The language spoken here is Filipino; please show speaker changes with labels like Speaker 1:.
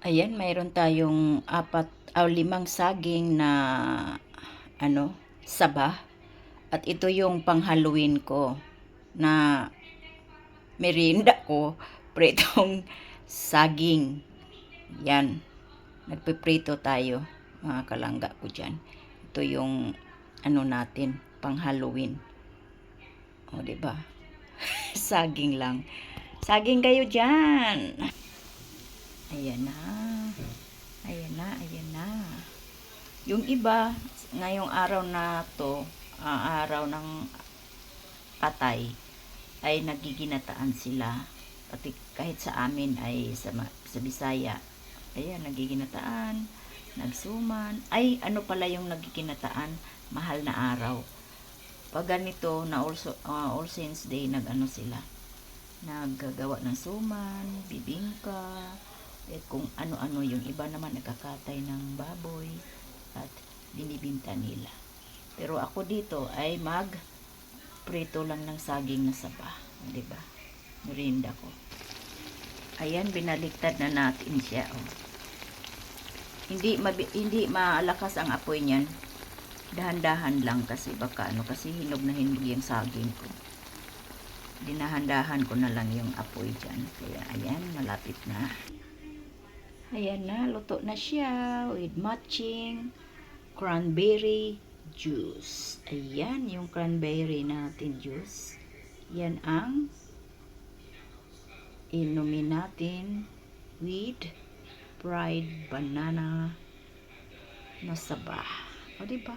Speaker 1: Ayan, mayroon tayong 4 o 5 saging na saba. At ito yung pang-Halloween ko na merienda ko, pritong saging. Yan, nagpiprito tayo, mga kalangga ko dyan. Ito yung natin, pang-Halloween. O, diba? Saging lang. Saging kayo dyan. Ayan na. Ayan na, ayan na. Yung iba, ngayong araw na to, araw ng patay, ay nagiginataan sila. Pati kahit sa amin ay sa Bisaya. Ayan, nagiginataan, nagsuman. Ay, ano pala yung nagiginataan? Mahal na araw. Pag ganito, na All Saints Day, sila. Naggagawa ng suman, bibingka, at kung ano-ano. Yung iba naman nagkakatay ng baboy at binibinta nila. Pero ako dito ay prito lang ng saging na saba, 'di ba? Merienda ko. Ayan, binaliktad na natin siya, oh. Hindi malakas ang apoy niyan. Dahan-dahan lang kasi baka kasi hinog na hinog yung saging ko. Dinahan-dahan ko na lang yung apoy diyan. Kaya ayan, malapit na. Ayan na, luto na siya with matching cranberry juice. Ayan, yung cranberry natin juice. Yan ang inumin natin with fried banana na saba. O, diba?